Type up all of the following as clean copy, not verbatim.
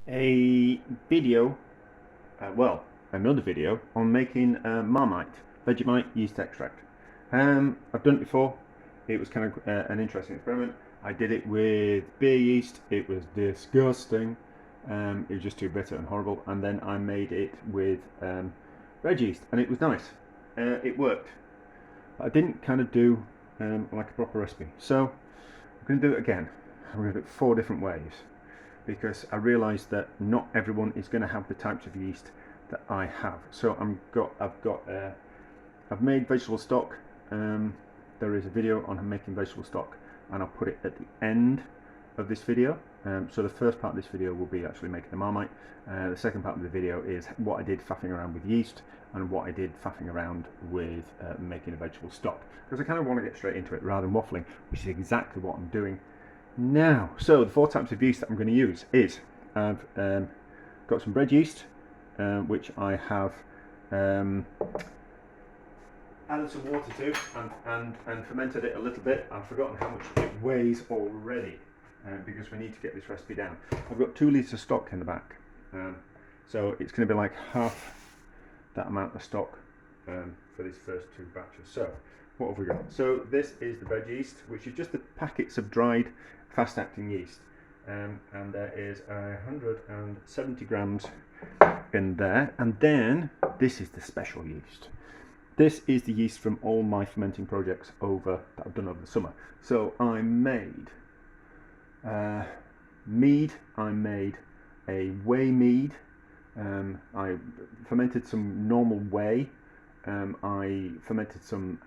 a video, another video on making Marmite, Vegemite yeast extract. I've done it before. It was kind of an interesting experiment. I did it with beer yeast. It was disgusting. It was just too bitter and horrible. And then I made it with red yeast, and it was nice. It worked. But I didn't kind of do like a proper recipe. So I'm going to do it again. I'm going to do it 4 different ways, because I realised that not everyone is going to have the types of yeast that I have. So I've made vegetable stock. There is a video on making vegetable stock, and I'll put it at the end of this video. So the first part of this video will be actually making the Marmite. The second part of the video is what I did faffing around with yeast, and what I did faffing around with making a vegetable stock, because I kind of want to get straight into it rather than waffling, which is exactly what I'm doing now. So the 4 types of yeast that I'm going to use is I've got some bread yeast, which I have added some water to and fermented it a little bit. I've forgotten how much it weighs already, because we need to get this recipe down. I've got 2 litres of stock in the back, so it's going to be like half that amount of stock for these first 2 batches. So what have we got? So this is the bread yeast, which is just the packets of dried fast-acting yeast, and there is 170 grams in there. And then this is the special yeast. This is the yeast from all my fermenting projects that I've done over the summer. So I made mead. I made a whey mead. I fermented some normal whey. I fermented some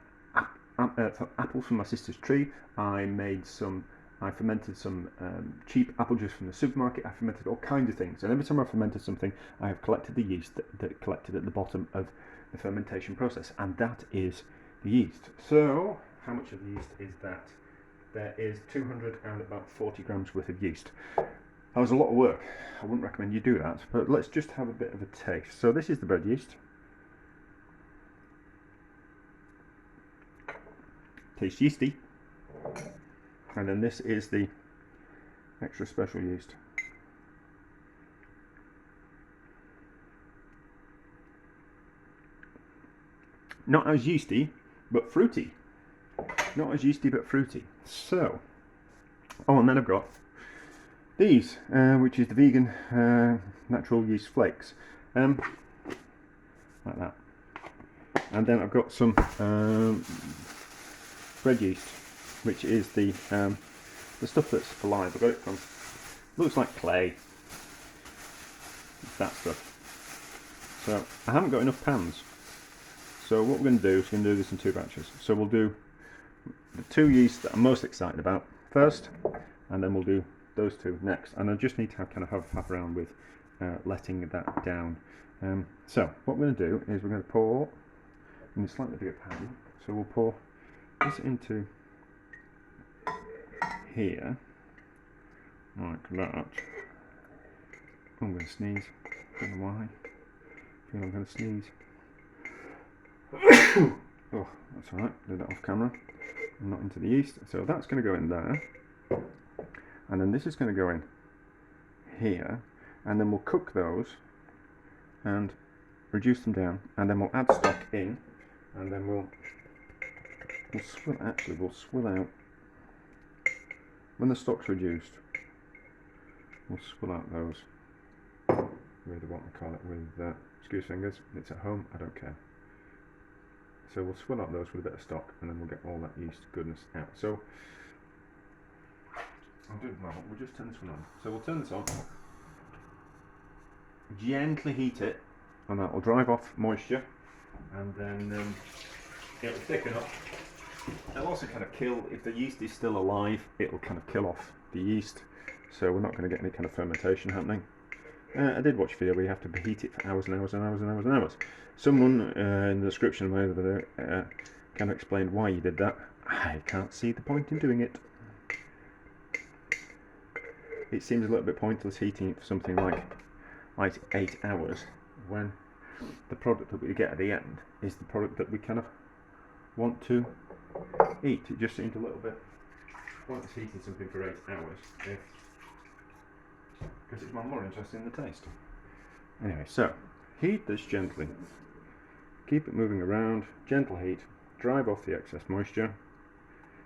apples from my sister's tree. I fermented some cheap apple juice from the supermarket. I fermented all kinds of things, and every time I fermented something, I have collected the yeast that collected at the bottom of the fermentation process, and that is the yeast. So how much of the yeast is that? There is 240 grams worth of yeast. That was a lot of work. I wouldn't recommend you do that, but let's just have a bit of a taste. So this is the bread yeast. Tastes yeasty. And then this is the extra special yeast. Not as yeasty, but fruity. Not as yeasty, but fruity. So, and then I've got these, which is the vegan natural yeast flakes, like that. And then I've got some bread yeast, which is the stuff that's alive. I got it from, looks like clay. It's that stuff. So I haven't got enough pans. So what we're going to do is we're going to do this in 2 batches. So we'll do the 2 yeasts that I'm most excited about first, and then we'll do those 2 next. And I just need to have a faff around with letting that down. So what we're going to do is we're going to pour in a slightly bigger pan. So we'll pour this into here, like that. I'm going to sneeze. Don't know why. I feel I'm going to sneeze. Oh, that's alright, did that off camera. I'm not into the yeast. So that's going to go in there. And then this is going to go in here. And then we'll cook those and reduce them down. And then we'll add stock in. And then we'll swill out. When the stock's reduced, we'll swill out those with what I call it, with screw fingers. It's at home, I don't care. So we'll swill out those with a bit of stock, and then we'll get all that yeast goodness out. So we'll just turn this one on. So we'll turn this on, gently heat it, and that will drive off moisture, and then it'll thicken up. It'll also kind of kill, if the yeast is still alive, it'll kind of kill off the yeast, so we're not going to get any kind of fermentation happening. I did watch a video where you have to heat it for hours and hours and hours and hours and hours. Someone in the description of my other video kind of explained why you did that. I can't see the point in doing it. It seems a little bit pointless heating it for something like 8 hours, when the product that we get at the end is the product that we kind of want to eat. It just seems a little bit pointless heating something for 8 hours because it's more interested in the taste. Anyway, so heat this gently. Keep it moving around, gentle heat, drive off the excess moisture,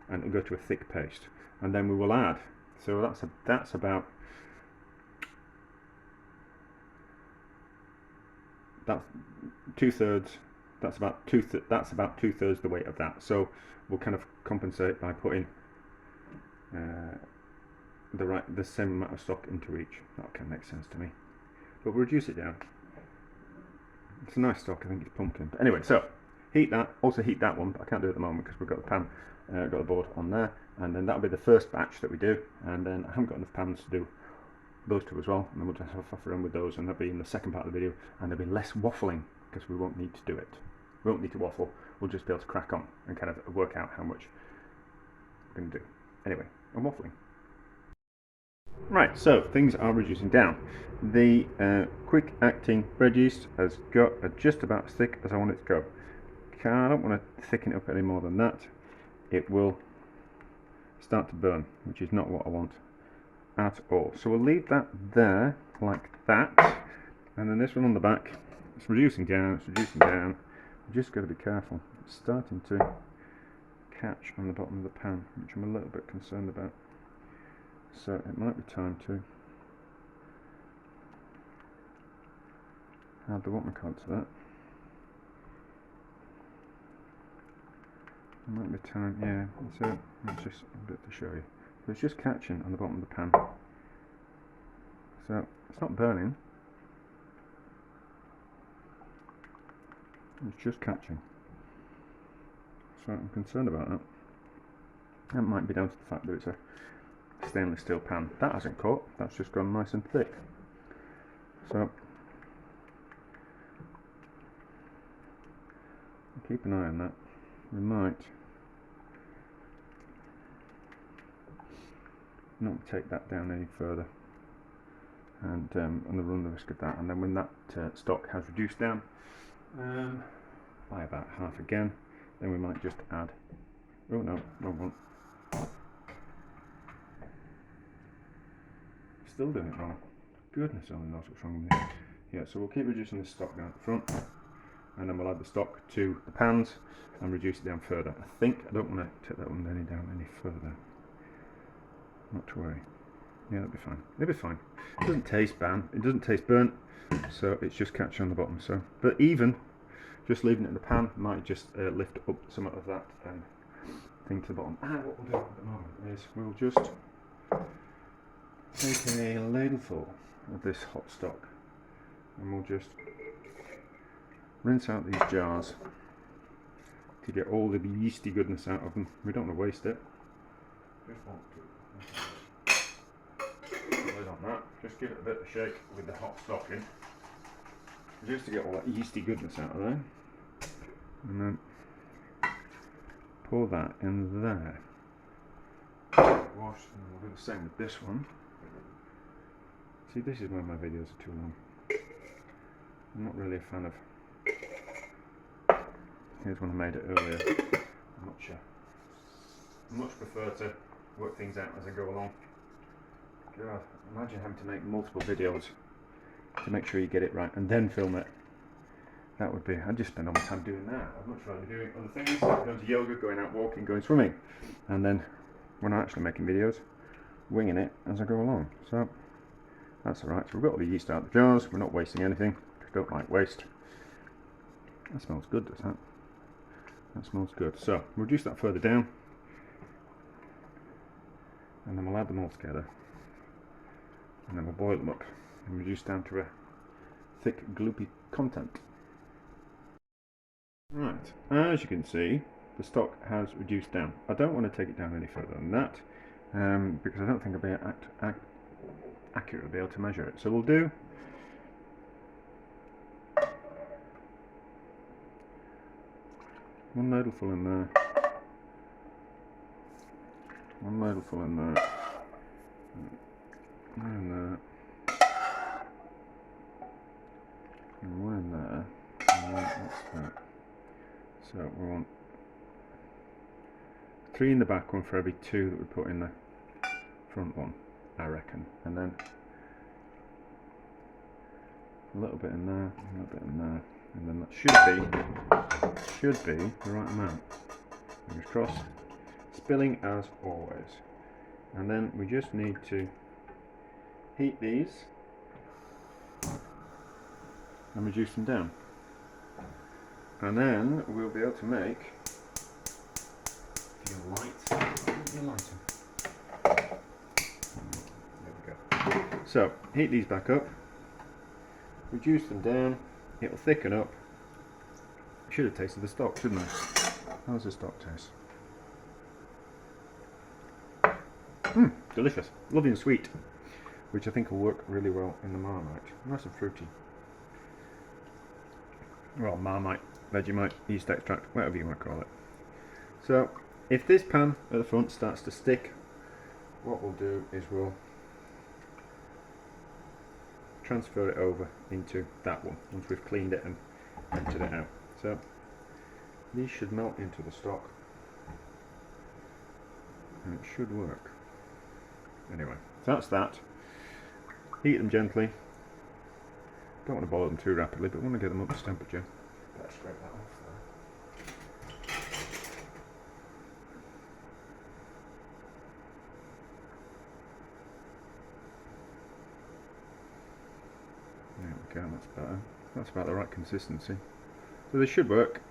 and it'll go to a thick paste. And then we will add. So that's about 2/3. That's about 2/3 the weight of that. So we'll kind of compensate by putting the same amount of stock into each. That can make sense to me. But we'll reduce it down. It's a nice stock. I think it's pumpkin. But anyway, so heat that. Also heat that one, but I can't do it at the moment because we've got the pan, got the board on there, and then that'll be the first batch that we do. And then I haven't got enough pans to do those two as well, and then we'll just have a faff around with those, and that'll be in the second part of the video. And there'll be less waffling because we won't need to do it. We won't need to waffle. We'll just be able to crack on and kind of work out how much we're going to do. Anyway, I'm waffling. Right, so things are reducing down. The quick acting bread yeast has got just about as thick as I want it to go. I don't want to thicken it up any more than that. It will start to burn, which is not what I want at all. So we'll leave that there like that, and then this one on the back, it's reducing down, it's reducing down. You've just got to be careful. It's starting to catch on the bottom of the pan, which I'm a little bit concerned about. So it might be time to add the whatmacallit to that. It might be time, yeah, so it's just a bit to show you. So it's just catching on the bottom of the pan. So it's not burning, it's just catching. So I'm concerned about that. That might be down to the fact that it's a stainless steel pan. That hasn't caught, that's just gone nice and thick. So keep an eye on that. We might not take that down any further, and run the risk of that. And then when that stock has reduced down by about half again, then we might just add. Oh no, wrong one. Still doing it wrong. Goodness only knows what's wrong with me. Yeah, so we'll keep reducing this stock down at the front, and then we'll add the stock to the pans and reduce it down further. I don't want to take that one down any further. Not to worry. Yeah, that'll be fine. It'll be fine. It doesn't taste bad. It doesn't taste burnt, so it's just catching on the bottom. So, but even just leaving it in the pan might just lift up some of that thing to the bottom. And what we'll do at the moment is we'll just take a ladleful of this hot stock, and we'll just rinse out these jars to get all the yeasty goodness out of them. We don't want to waste it. Just want to put the lid on that. Just give it a bit of a shake with the hot stock in, just to get all that yeasty goodness out of there, and then pour that in there. Wash, and we'll do the same with this one. See, this is why my videos are too long. I'm not really a fan of. Here's one I made it earlier. I much prefer to work things out as I go along. God, imagine having to make multiple videos to make sure you get it right and then film it. That would be, I'd just spend all my time doing that. I'd much rather be doing other things, going to yoga, going out walking, going swimming, and then when I'm actually making videos, winging it as I go along. So that's alright. So we've got all the yeast out of the jars, we're not wasting anything, I don't like waste. That smells good, does that? That smells good. So we'll reduce that further down, and then we'll add them all together, and then we'll boil them up and reduce down to a thick gloopy content. Right, as you can see, the stock has reduced down. I don't want to take it down any further than that, because I don't think I'll be accurately able to measure it. So we'll do one ladleful in there, one ladleful in there, one in there, and one in there, and that's that. So we want 3 in the back one for every 2 that we put in the front one, I reckon. And then a little bit in there, a little bit in there, and then that should be the right amount. Fingers crossed. Spilling as always. And then we just need to heat these and reduce them down. And then we'll be able to make your lighter. There we go. So, heat these back up, reduce them down, it'll thicken up. Should have tasted the stock, shouldn't I? How does the stock taste? Delicious. Lovely and sweet, which I think will work really well in the Marmite. Nice and fruity. Well, Marmite, Vegemite, yeast extract, whatever you want to call it. So, if this pan at the front starts to stick, what we'll do is we'll transfer it over into that one once we've cleaned it and emptied it out. So, these should melt into the stock and it should work. Anyway, so that's that. Heat them gently. Don't want to boil them too rapidly, but want to get them up to temperature. Better scrape that off there. There we go, that's better. That's about the right consistency. So this should work.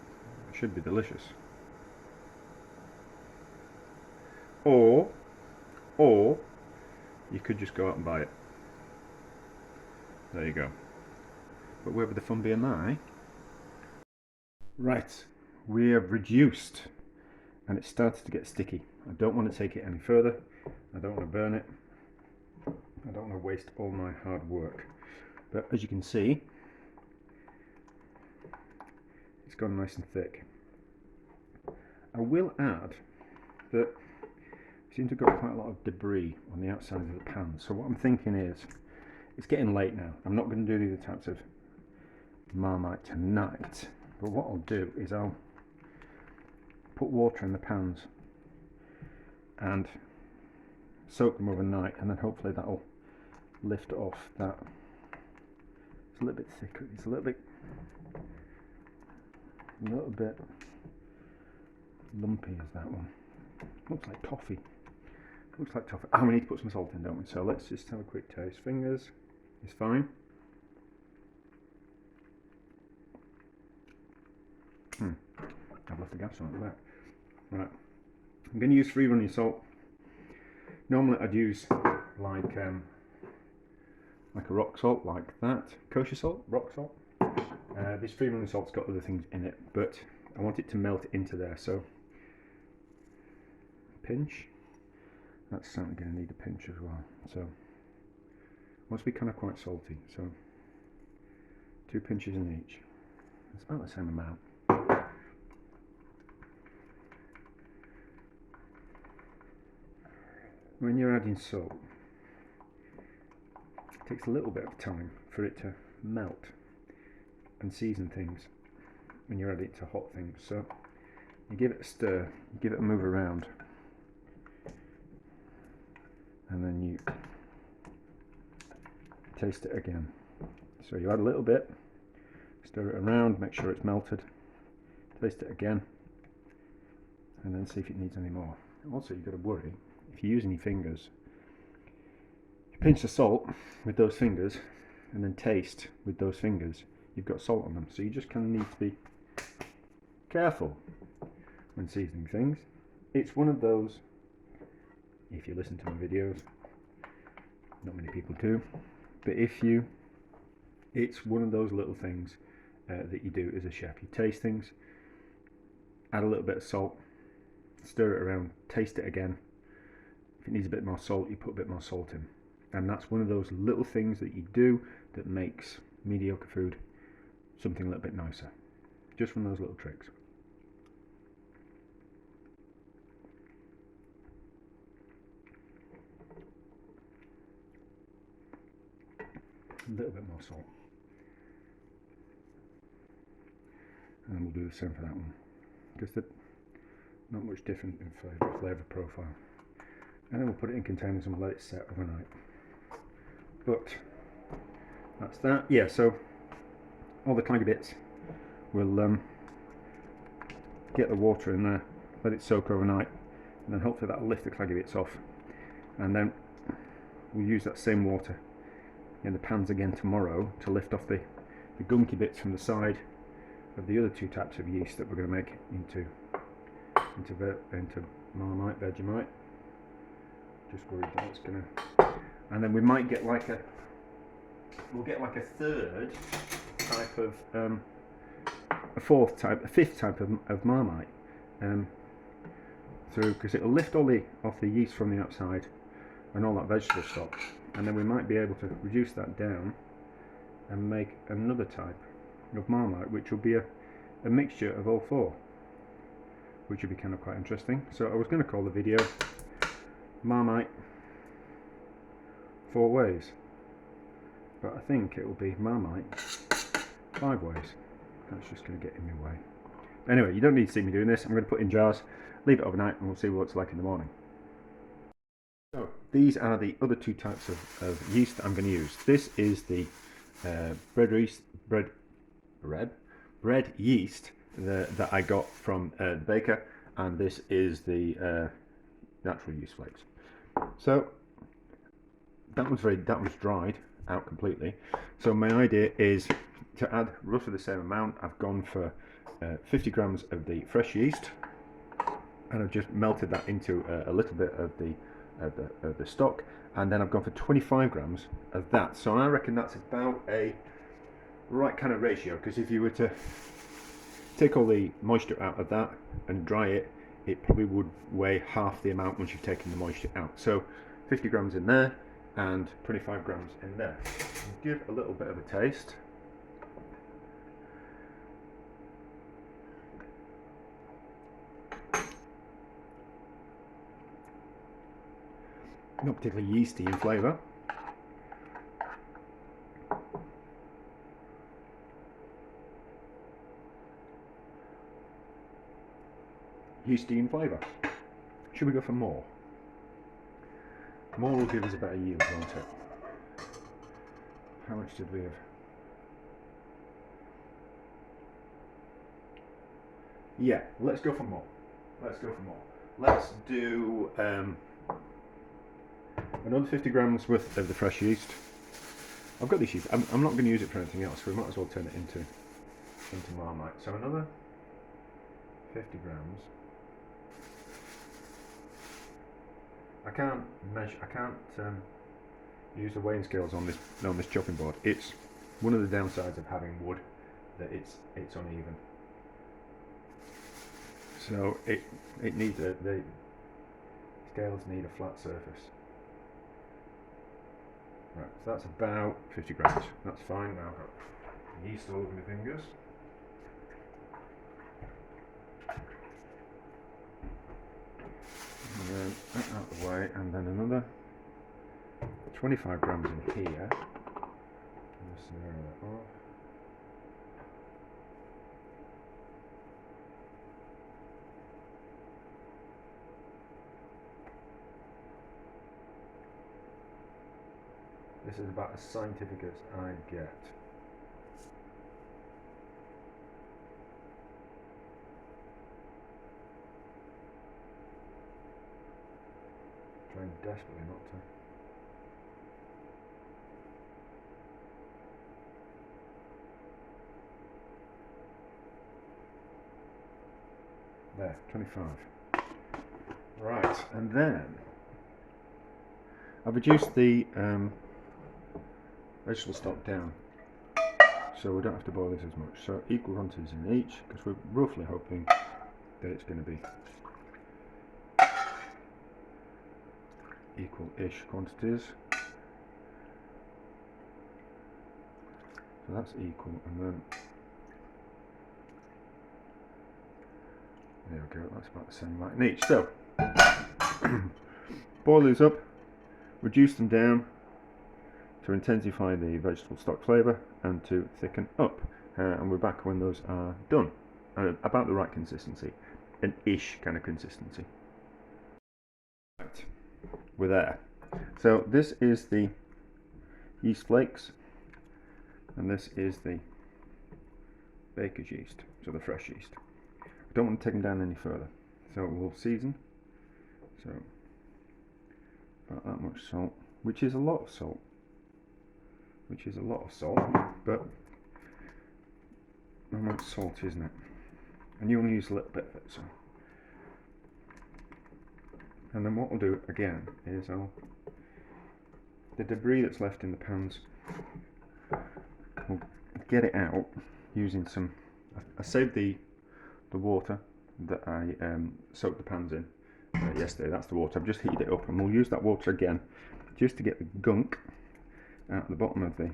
It should be delicious. Or you could just go out and buy it. There you go. But where would the fun be in that, eh? Right, we have reduced and it started to get sticky. I don't want to take it any further. I don't want to burn it. I don't want to waste all my hard work. But as you can see, it's gone nice and thick. I will add that I seem to have got quite a lot of debris on the outside of the pan. So what I'm thinking is, it's getting late now. I'm not going to do these types of Marmite tonight. But what I'll do is I'll put water in the pans and soak them overnight, and then hopefully that'll lift off that. It's a little bit thicker. It's a little bit lumpy as that one. Looks like toffee. Looks like toffee. Oh, we need to put some salt in, don't we? So let's just have a quick taste. Fingers is fine. I've left the gas on at the back. Right. I'm going to use free running salt. Normally I'd use like a rock salt like that. Kosher salt, rock salt. This free running salt's got other things in it, but I want it to melt into there, so pinch. That's certainly going to need a pinch as well. So wants to be kind of quite salty, so 2 pinches in each. It's about the same amount. When you're adding salt, it takes a little bit of time for it to melt and season things when you're adding it to hot things. So you give it a stir, you give it a move around, and then you taste it again. So you add a little bit, stir it around, make sure it's melted, taste it again, and then see if it needs any more. Also, you've got to worry, if you use any fingers, you pinch the salt with those fingers and then taste with those fingers, you've got salt on them. So you just kind of need to be careful when seasoning things. It's one of those, if you listen to my videos, not many people do, but it's one of those little things that you do as a chef. You taste things, add a little bit of salt, stir it around, taste it again. If it needs a bit more salt, you put a bit more salt in. And that's one of those little things that you do that makes mediocre food something a little bit nicer. Just one of those little tricks. A little bit more salt. And then we'll do the same for that one. Because they're not much different in flavour profile. And then we'll put it in containers and we'll let it set overnight. But that's that. Yeah, so all the claggy bits. We'll get the water in there, let it soak overnight, and then hopefully that'll lift the claggy bits off. And then we'll use that same water in the pans again tomorrow to lift off the gunky bits from the side of the other two types of yeast that we're going to make into Marmite, Vegemite. Just worried that it's going to, and then we might get like a third type of a fifth type of Marmite through, because it'll lift all off the yeast from the outside and all that vegetable stock, and then we might be able to reduce that down and make another type of Marmite, which will be a mixture of all four, which would be kind of quite interesting. So I was going to call the video Marmite 4 ways, but I think it will be Marmite 5 ways. That's just going to get in my way. Anyway, you don't need to see me doing this. I'm going to put it in jars, leave it overnight, and we'll see what it's like in the morning. So these are the other two types of yeast that I'm going to use. This is the bread yeast that I got from the baker, and this is the natural yeast flakes. So that was dried out completely. So my idea is to add roughly the same amount. I've gone for 50 grams of the fresh yeast, and I've just melted that into a little bit of the stock, and then I've gone for 25 grams of that. So I reckon that's about a right kind of ratio, because if you were to take all the moisture out of that and dry it, it probably would weigh half the amount once you've taken the moisture out. So 50 grams in there and 25 grams in there. Give a little bit of a taste. Not particularly yeasty in flavour. Yeasty in flavour. Should we go for more? More will give us a better yield, won't it? How much did we have? Yeah, let's go for more. Let's go for more. Let's do another 50 grams worth of the fresh yeast. I've got this yeast. I'm not going to use it for anything else, so we might as well turn it into Marmite. So another 50 grams. I can't measure. I can't use the weighing scales on this chopping board. It's one of the downsides of having wood, that it's uneven. So it needs the scales need a flat surface. Right, so that's about 50 grams. That's fine. Now I've got yeast all over my fingers. And then that out of the way, and then another 25 grams in here. Just narrow that off. This is about as scientific as I get. Trying desperately not to. There, 25. Right, and then I've reduced the vegetable stock down, so we don't have to boil this as much. So equal quantities in each, because we're roughly hoping that it's going to be equal-ish quantities. So that's equal, and then there we go, that's about the same amount in each. So boil these up, reduce them down to intensify the vegetable stock flavour and to thicken up, and we're back when those are done, about the right consistency, an ish kind of consistency. Right, we're there. So this is the yeast flakes, and this is the baker's yeast, so the fresh yeast. I don't want to take them down any further, so we'll season. So about that much salt, which is a lot of salt. But Marmite's salty, isn't it? And you only use a little bit of it, so. And then what we'll do again is the debris that's left in the pans, we'll get it out using some. I saved the water that I soaked the pans in yesterday. That's the water. I've just heated it up, and we'll use that water again just to get the gunk out the bottom of the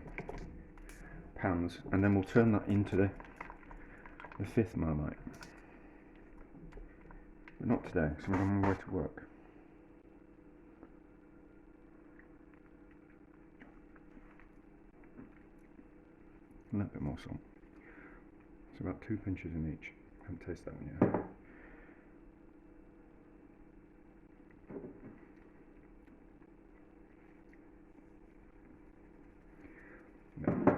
pans, and then we'll turn that into the fifth Marmite. But not today, so we're on my way to work. A little bit more salt. It's about 2 pinches in each. I haven't tasted that one yet.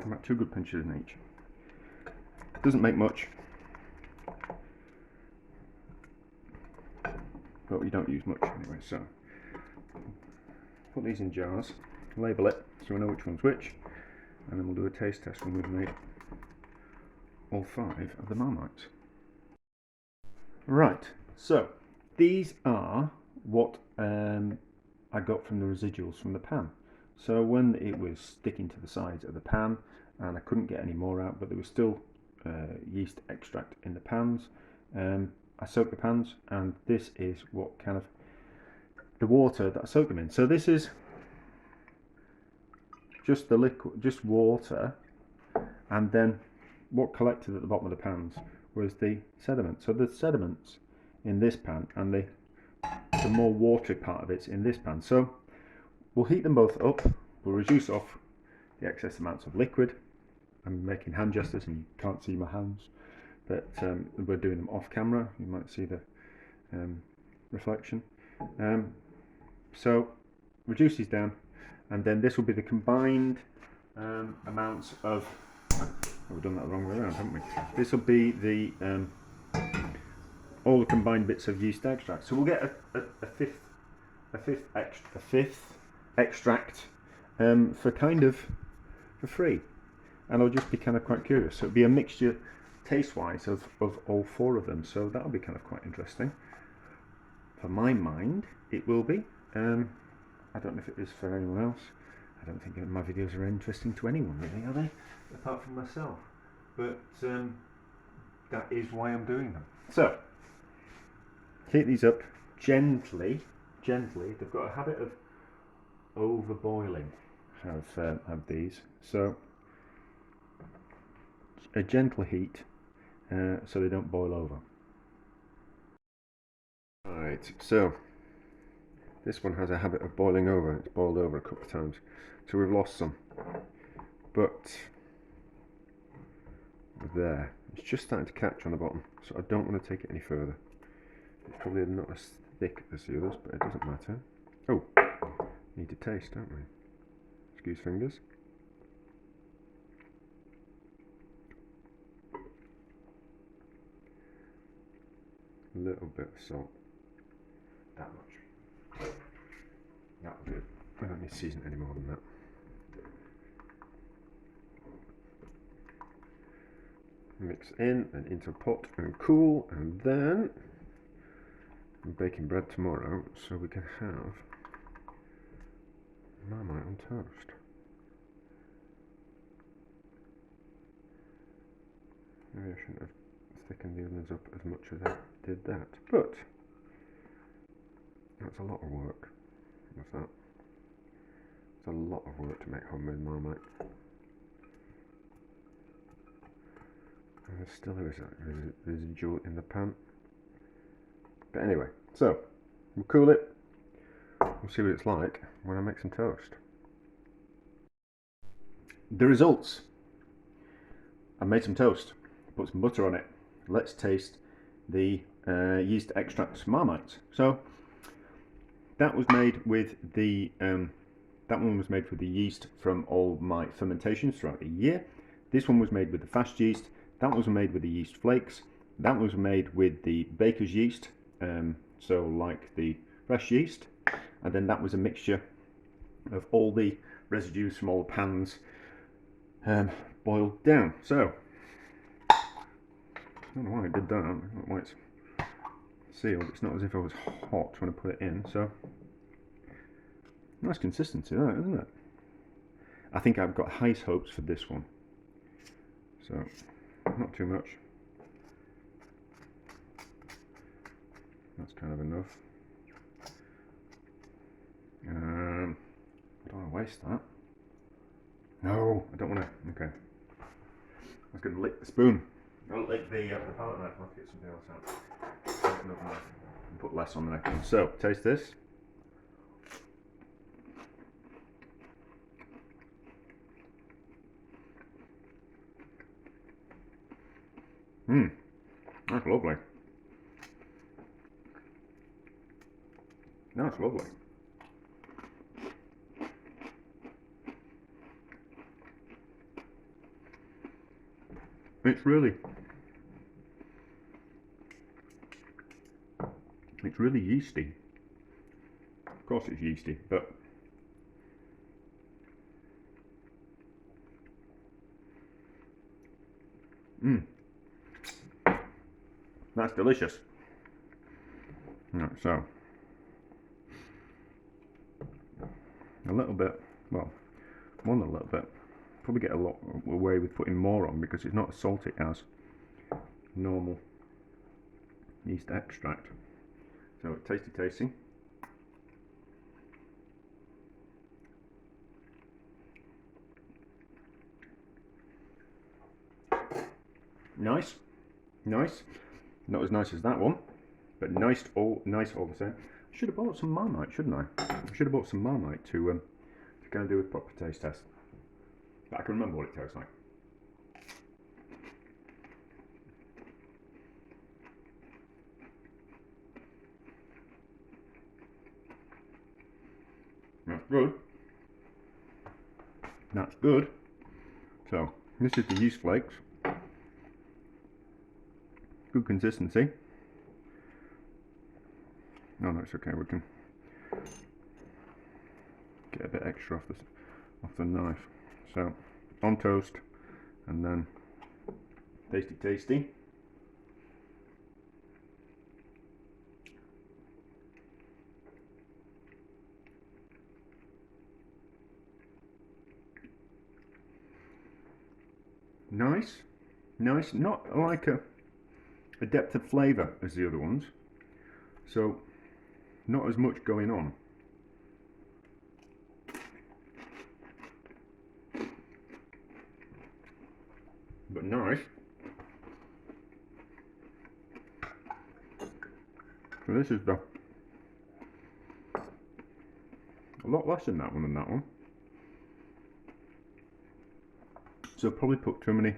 About 2 good pinches in each. Doesn't make much, but we don't use much anyway. So put these in jars, label it so we know which one's which, and then we'll do a taste test when we've made all 5 of the Marmites. Right, so these are what I got from the residuals from the pan. So when it was sticking to the sides of the pan and I couldn't get any more out, but there was still yeast extract in the pans, I soaked the pans, and this is what kind of the water that I soaked them in. So this is just the liquid, just water, and then what collected at the bottom of the pans was the sediment. So the sediment's in this pan, and the more watery part of it's in this pan. So we'll heat them both up, we'll reduce off the excess amounts of liquid. I'm making hand gestures and you can't see my hands, but we're doing them off camera. You might see the reflection. So reduce these down, and then this will be the combined amounts of, we've done that the wrong way around, haven't we? This will be the all the combined bits of yeast extract. So we'll get a fifth extract for free, and I'll just be kind of quite curious. So it'll be a mixture taste wise of all 4 of them, so that'll be kind of quite interesting. For my mind it will be. I don't know if it is for anyone else. I don't think my videos are interesting to anyone really, are they? Apart from myself. But that is why I'm doing them. So heat these up gently. They've got a habit of over boiling, have these, so a gentle heat so they don't boil over. Right, so this one has a habit of boiling over. It's boiled over a couple of times, so we've lost some, but there, it's just starting to catch on the bottom, so I don't want to take it any further. It's probably not as thick as the others, but it doesn't matter. Oh, need to taste, don't we? Excuse fingers. A little bit of salt. That much. That'll do. I don't need to season it any more than that. Mix in and into a pot and cool, and then I'm baking bread tomorrow, so we can have Marmite on toast. Maybe I shouldn't have thickened the ovens up as much as I did that, but that's a lot of work. What's that? It's a lot of work to make homemade Marmite. And there still is a residual in the pan. But anyway, so we'll cool it. We'll see what it's like when I make some toast. The results. I made some toast, put some butter on it. Let's taste the yeast extract Marmite. So that was made with the that one was made with the yeast from all my fermentations throughout the year. This one was made with the fast yeast. that was made with the yeast flakes. That was made with the baker's yeast, so like the fresh yeast, and then that was a mixture of all the residues from all the pans boiled down. So I don't know why I did that. I don't know why it's sealed. It's not as if it was hot when I put it in. So nice consistency, that, isn't it? I think I've got highest hopes for this one. So not too much. That's kind of enough. I don't want to waste that. No, I don't want to. Okay. I was going to lick the spoon. I'll lick the palette knife. I'll have to get something else out. Take another knife and put less on the next one. So, taste this. That's lovely. That's lovely. It's really yeasty. Of course it's yeasty, but that's delicious. Right, so a little bit, well, more than a little bit. Probably get a lot away with putting more on because it's not as salty as normal yeast extract. So tasty. Nice. Not as nice as that one, but nice all the same. I should have bought some Marmite, shouldn't I? I should have bought some Marmite to go and do a proper taste test. But I can remember what it tastes like. That's good. So this is the yeast flakes. Good consistency. Oh no, it's okay. We can get a bit extra off the knife. So on toast, and then tasty. Nice. Not like a depth of flavour as the other ones. So not as much going on. But nice. So this is a lot less than that one So probably put too many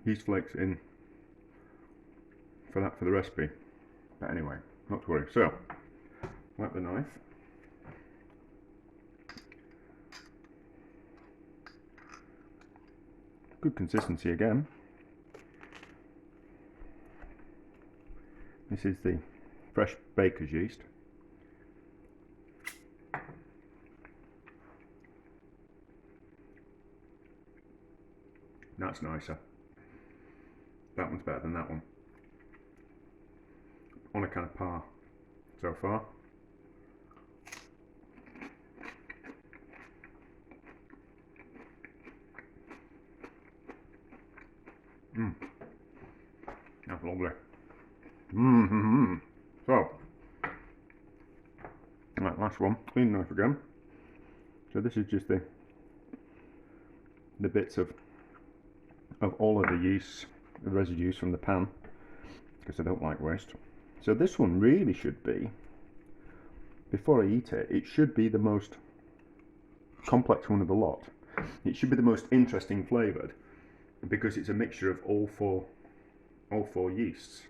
yeast flakes in for the recipe. But anyway, not to worry. So wipe the knife. Good consistency again. This is the fresh baker's yeast. That's nicer. That one's better than that one. On a kind of par so far. That's lovely. So, right, last one. Clean knife again. So this is just the bits of all of the yeasts, the residues from the pan, because I don't like waste. So this one really should be, before I eat it, it should be the most complex one of the lot. It should be the most interesting flavoured, because it's a mixture of all four yeasts.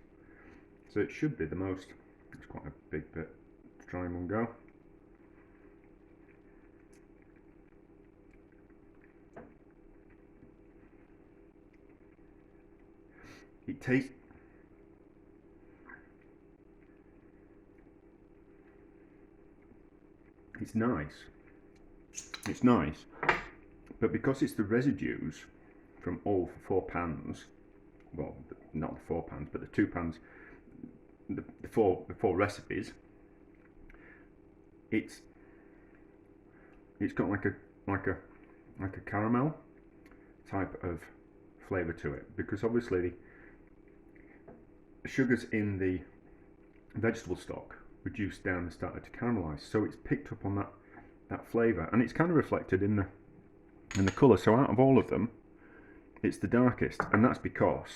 So it should be the most. It's quite a big bit to try in one go. it tastes. It's nice. It's nice, but because it's the residues from all 4 pans, well, not the 4 pans, but the 2 pans, the four recipes, it's got like a caramel type of flavour to it, because obviously the sugars in the vegetable stock reduced down and started to caramelise, so it's picked up on that flavour, and it's kind of reflected in the colour. So out of all of them, it's the darkest, and that's because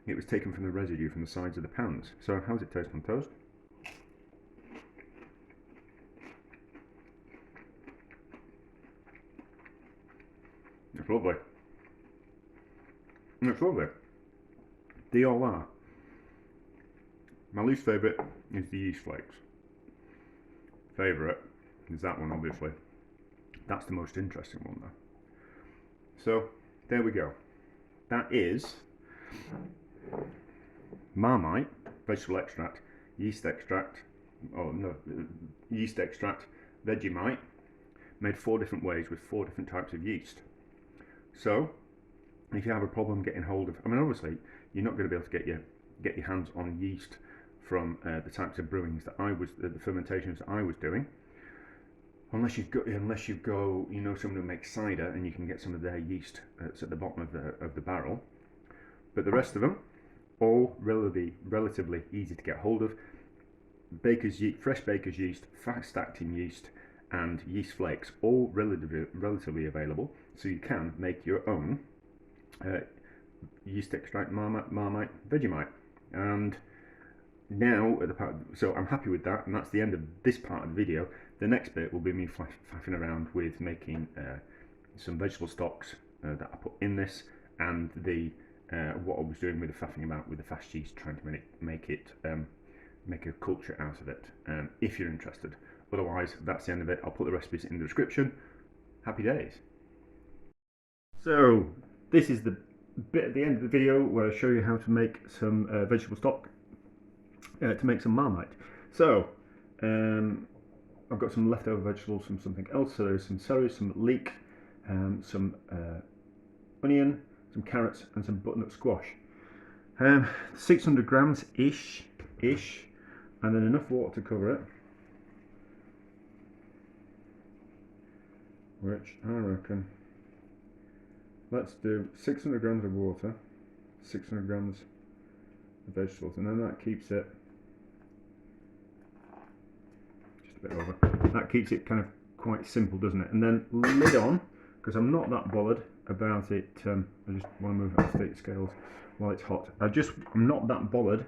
it was taken from the residue from the sides of the pans. So how does it taste on toast? It's lovely. It's lovely. They all are. My least favourite is the yeast flakes. Favourite is that one, obviously. That's the most interesting one though. So there we go. That is Marmite vegetable extract, yeast extract, yeast extract, Vegemite, made 4 different ways with 4 different types of yeast. So if you have a problem getting hold of, I mean, obviously you're not going to be able to get your hands on yeast from the types of brewings that the fermentations that I was doing, unless you go, you know, someone who makes cider and you can get some of their yeast that's at the bottom of the barrel. But the rest of them, all relatively easy to get hold of. Baker's yeast, fresh baker's yeast, fast acting yeast, and yeast flakes, all relatively available. So you can make your own yeast extract, Marmite, Vegemite. And now at the part, so I'm happy with that, and that's the end of this part of the video. The next bit will be me faffing around with making some vegetable stocks that I put in this, and what I was doing with the faffing about with the fast yeast, trying to make a culture out of it, if you're interested. Otherwise, that's the end of it. I'll put the recipes in the description. Happy days. So this is the bit at the end of the video where I show you how to make some vegetable stock to make some Marmite. So I've got some leftover vegetables from something else. So there's some celery, some leek, some onion, some carrots, and some butternut squash. 600 grams ish, and then enough water to cover it, which I reckon, let's do 600 grams of water, 600 grams of vegetables, and then that keeps it just a bit over. That keeps it kind of quite simple, doesn't it? And then lid on, because I'm not that bothered about it. I just want to move it up to scales while it's hot. I'm not that bothered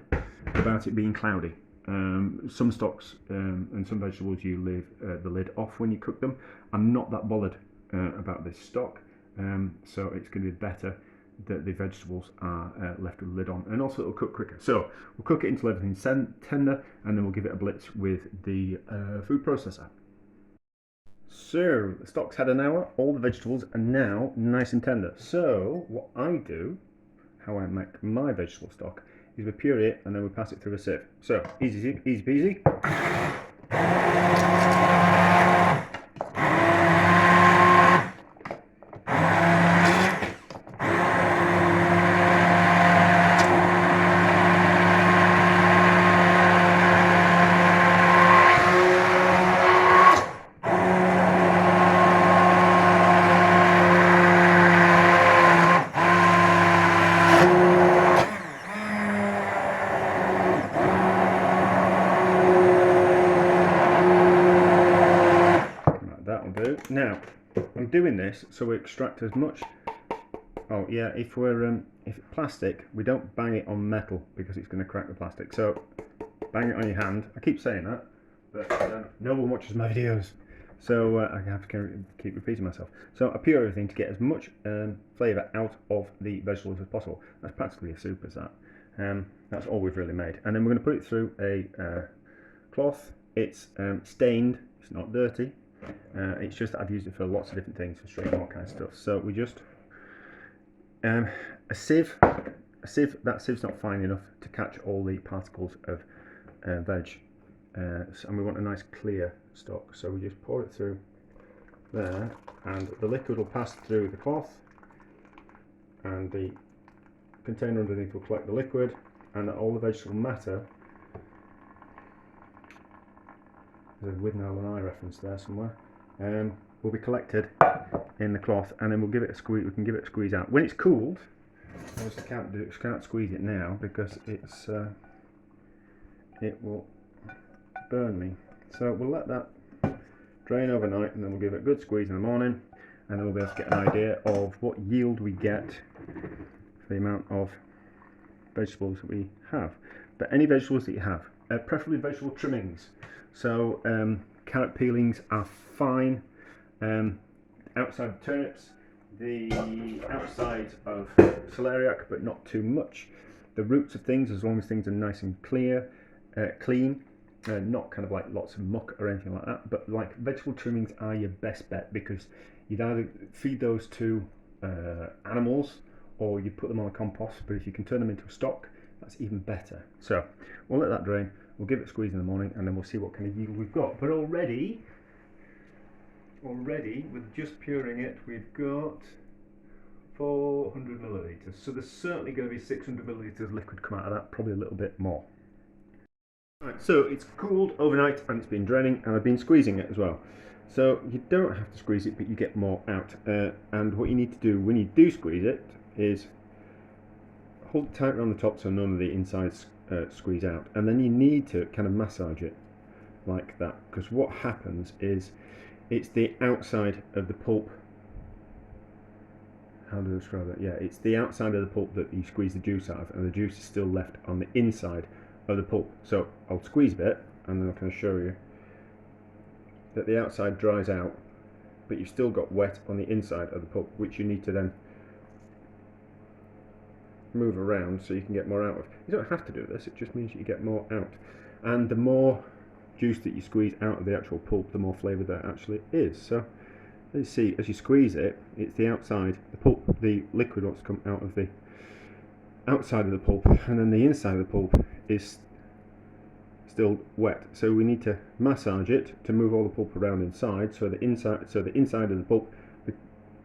about it being cloudy. Some stocks and some vegetables you leave the lid off when you cook them. I'm not that bothered about this stock, so it's going to be better that the vegetables are left with the lid on, and also it'll cook quicker. So we'll cook it until everything's tender, and then we'll give it a blitz with the food processor. So the stock's had an hour, all the vegetables are now nice and tender. So what I do, how I make my vegetable stock, is we puree it and then we pass it through a sieve. So easy peasy. Now, I'm doing this so we extract as much. Oh yeah, if it's plastic, we don't bang it on metal because it's going to crack the plastic. So bang it on your hand. I keep saying that, but no one watches my videos, so I have to keep repeating myself. So I pure everything to get as much flavour out of the vegetables as possible. That's practically a soup, is that? That's all we've really made. And then we're going to put it through a cloth. It's stained. It's not dirty. It's just that I've used it for lots of different things, for straight and all kinds of stuff. So we just a sieve a sieve. That sieve's not fine enough to catch all the particles of veg, and we want a nice clear stock, so we just pour it through there, and the liquid will pass through the cloth, and the container underneath will collect the liquid, and all the vegetable matter. There's a with now and I reference there somewhere. Will be collected in the cloth, and then we'll give it a squeeze. We can give it a squeeze out when it's cooled. Obviously, can't squeeze it now because it's it will burn me. So we'll let that drain overnight, and then we'll give it a good squeeze in the morning, and then we'll be able to get an idea of what yield we get for the amount of vegetables that we have. But any vegetables that you have, preferably vegetable trimmings. So carrot peelings are fine. Outside of turnips, the outside of celeriac, but not too much. The roots of things, as long as things are nice and clear, clean, not kind of like lots of muck or anything like that. But like vegetable trimmings are your best bet, because you'd either feed those to animals or you put them on a compost. But if you can turn them into a stock, that's even better. So we'll let that drain. We'll give it a squeeze in the morning, and then we'll see what kind of yield we've got. But already with just puring it, we've got 400 millilitres. So there's certainly going to be 600 millilitres liquid come out of that, probably a little bit more. Right, so it's cooled overnight and it's been draining, and I've been squeezing it as well. So you don't have to squeeze it, but you get more out. And what you need to do when you do squeeze it is hold it tight around the top so none of the insides squeeze out, and then you need to kind of massage it like that, because what happens is it's the outside of the pulp. How do I describe that? Yeah, it's the outside of the pulp that you squeeze the juice out of, and the juice is still left on the inside of the pulp. So I'll squeeze a bit, and then I can show you that the outside dries out, but you've still got wet on the inside of the pulp, which you need to then move around so you can get more out of. You don't have to do this, it just means you get more out. And the more juice that you squeeze out of the actual pulp, the more flavour there actually is. So let's see, as you squeeze it, it's the outside, the pulp, the liquid wants to come out of the outside of the pulp, and then the inside of the pulp is still wet. So we need to massage it to move all the pulp around inside, so the inside of the pulp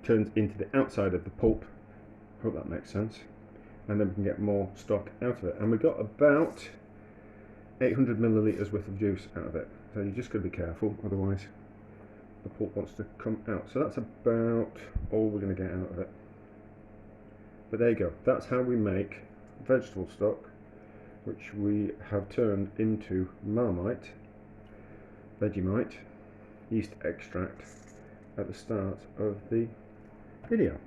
turns into the outside of the pulp. Hope that makes sense. And then we can get more stock out of it. And we got about 800 millilitres worth of juice out of it. So you just got to be careful, otherwise the pulp wants to come out. So that's about all we're going to get out of it. But there you go. That's how we make vegetable stock, which we have turned into Marmite, Vegemite, yeast extract at the start of the video.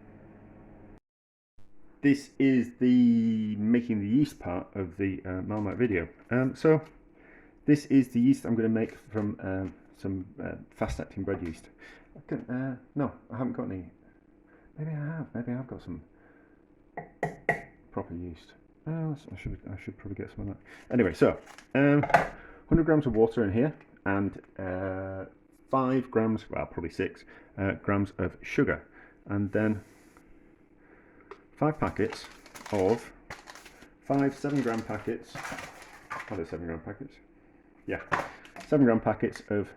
This is the making the yeast part of the Marmite video. So this is the yeast I'm going to make from some fast-acting bread yeast. No, I haven't got any. Maybe I have. Maybe I've got some proper yeast. I should probably get some of that. Anyway, so 100 grams of water in here, and 5 grams, well, probably 6 grams of sugar, and then 5 packets of 5 7-gram packets. Are they 7-gram packets? Yeah, 7-gram packets of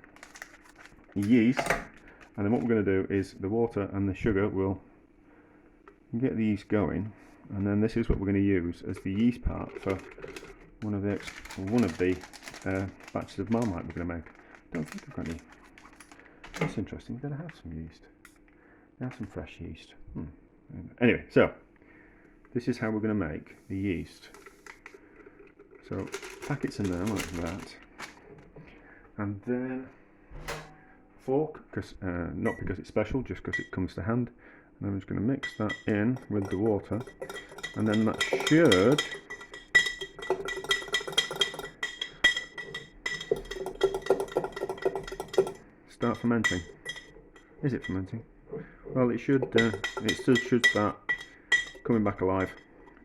yeast. And then what we're going to do is the water and the sugar will get the yeast going, and then this is what we're going to use as the yeast part for one of the batches of Marmite we're going to make. Don't think I've got any. That's interesting. Did I have some yeast? I have some fresh yeast. Anyway, so this is how we're going to make the yeast. So packets in there like that, and then fork, because not because it's special, just because it comes to hand. And I'm just going to mix that in with the water, and then that should start fermenting. Is it fermenting? Well, it should. It still should start coming back alive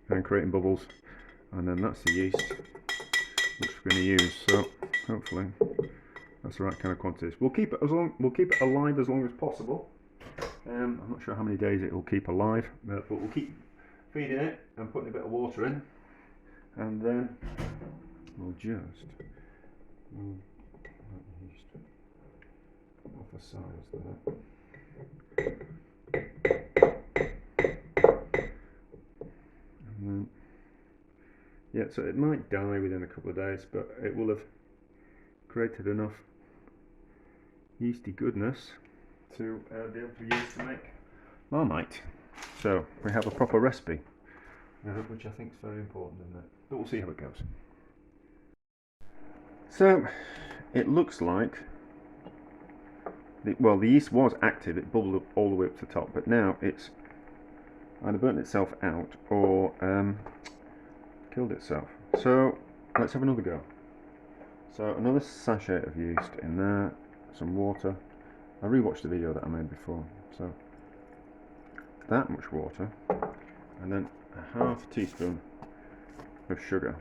and creating bubbles, and then that's the yeast which we're going to use. So hopefully that's the right kind of quantities. We'll keep it alive as long as possible. I'm not sure how many days it will keep alive, but we'll keep feeding it and putting a bit of water in, and then we'll just move that yeast off the sides there. And then, yeah, so it might die within a couple of days, but it will have created enough yeasty goodness to be able to use to make Marmite. So we have a proper recipe, which I think is very important in that. But we'll see how it goes. So it looks like, the yeast was active, it bubbled up all the way up to the top, but now it's either burnt itself out or killed itself. So let's have another go. So another sachet of yeast in there, some water. I rewatched the video that I made before, so that much water, and then a half teaspoon of sugar,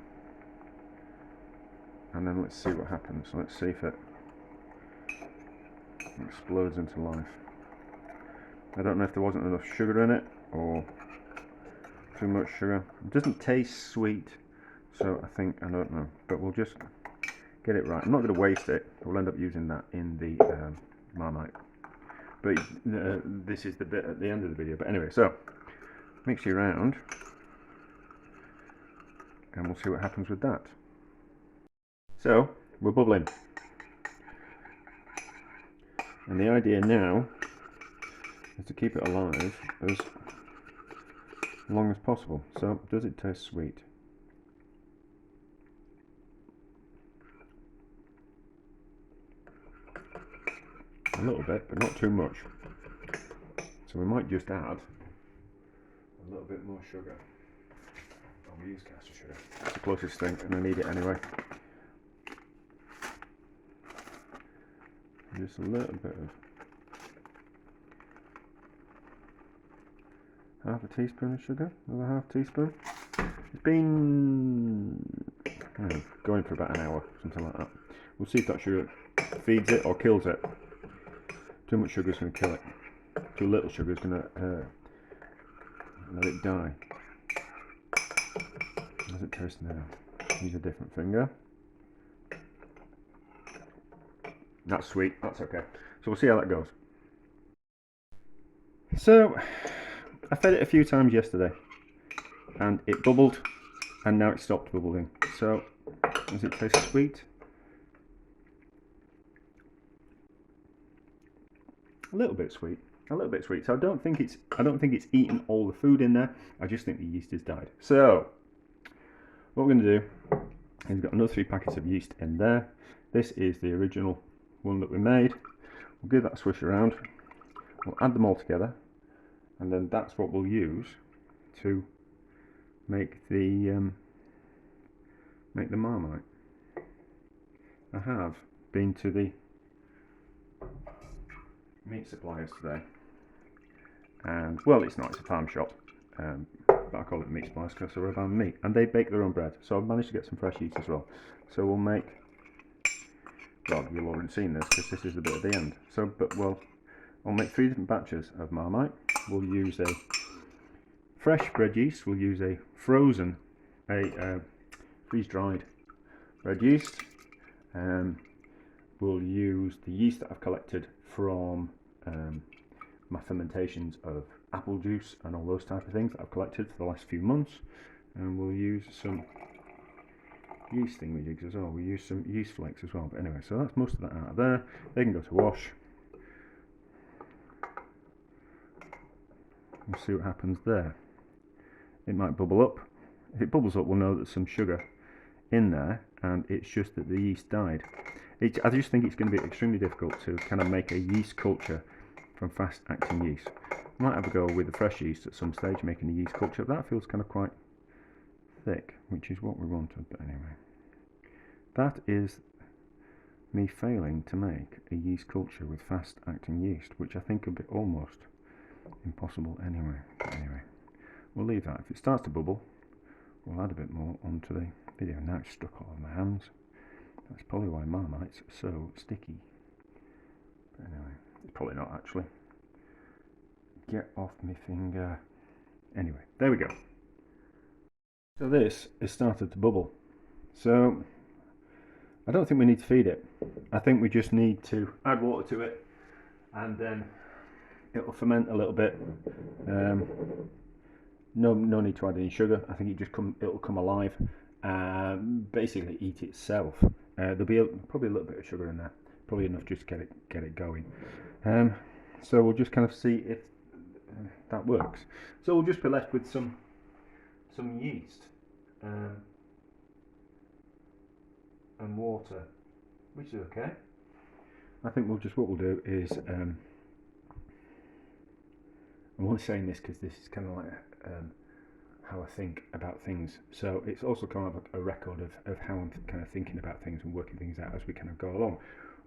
and then let's see what happens. Let's see if it explodes into life. I don't know if there wasn't enough sugar in it or too much sugar. It doesn't taste sweet, so I don't know, but we'll just get it right. I'm not going to waste it. We'll end up using that in the Marmite. But this is the bit at the end of the video. But anyway, so mix it around, and we'll see what happens with that. So we're bubbling, and the idea now is to keep it alive as long as possible. So does it taste sweet? A little bit, but not too much. So we might just add a little bit more sugar. I'll use caster sugar. It's the closest thing, and I need it anyway. Just a little bit of half a teaspoon of sugar, another half teaspoon. It's been going for about an hour, something like that. We'll see if that sugar feeds it or kills it. Too much sugar is going to kill it. Too little sugar is going to let it die. How does it taste now? Use a different finger. That's sweet, that's okay. So we'll see how that goes. So I fed it a few times yesterday and it bubbled, and now it stopped bubbling. So does it taste sweet? A little bit sweet, a little bit sweet. So I don't think it's eaten all the food in there. I just think the yeast has died. So what we're going to do is we've got another 3 packets of yeast in there. This is the original one that we made. We'll give that a swish around. We'll add them all together, and then that's what we'll use to make the Marmite. I have been to the meat suppliers today, and well, it's not, it's a farm shop, but I call it meat suppliers because they're around meat, and they bake their own bread. So I've managed to get some fresh yeast as well. So we'll make, well, you've already seen this because this is the bit at the end. So, I'll make 3 different batches of Marmite. We'll use a fresh bread yeast. We'll use a frozen, freeze-dried bread yeast. We'll use the yeast that I've collected from my fermentations of apple juice and all those type of things that I've collected for the last few months. And we'll use some yeast thingamajigs as well. We'll use some yeast flakes as well. But anyway, so that's most of that out of there. They can go to wash. We'll see what happens there. It might bubble up. If it bubbles up, we'll know there's some sugar in there, and it's just that the yeast died. I just think it's going to be extremely difficult to kind of make a yeast culture from fast-acting yeast. I might have a go with the fresh yeast at some stage, making a yeast culture. That feels kind of quite thick, which is what we wanted. But anyway, that is me failing to make a yeast culture with fast-acting yeast, which I think would be almost impossible anyway. But anyway, we'll leave that. If it starts to bubble, we'll add a bit more onto the video. Now it's stuck all over my hands. That's probably why Marmite's so sticky. But anyway, it's probably not actually. Get off my finger. Anyway, there we go. So this has started to bubble. So I don't think we need to feed it. I think we just need to add water to it, and then it'll ferment a little bit. No need to add any sugar. I think it'll come alive and basically eat itself. There'll be probably a little bit of sugar in there, probably enough just to get it going. So we'll just kind of see if that works. So we'll just be left with some yeast and water, which is okay. I think what we'll do is, I'm only saying this because this is kind of like how I think about things. So it's also kind of a record of how I'm kind of thinking about things and working things out as we kind of go along.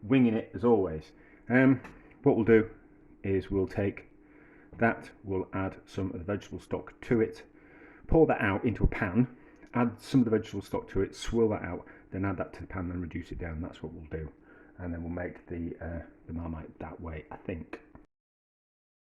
Winging it as always. What we'll do is we'll take that, we'll add some of the vegetable stock to it, pour that out into a pan, add some of the vegetable stock to it, swirl that out, then add that to the pan and reduce it down. That's what we'll do, and then we'll make the Marmite that way, I think.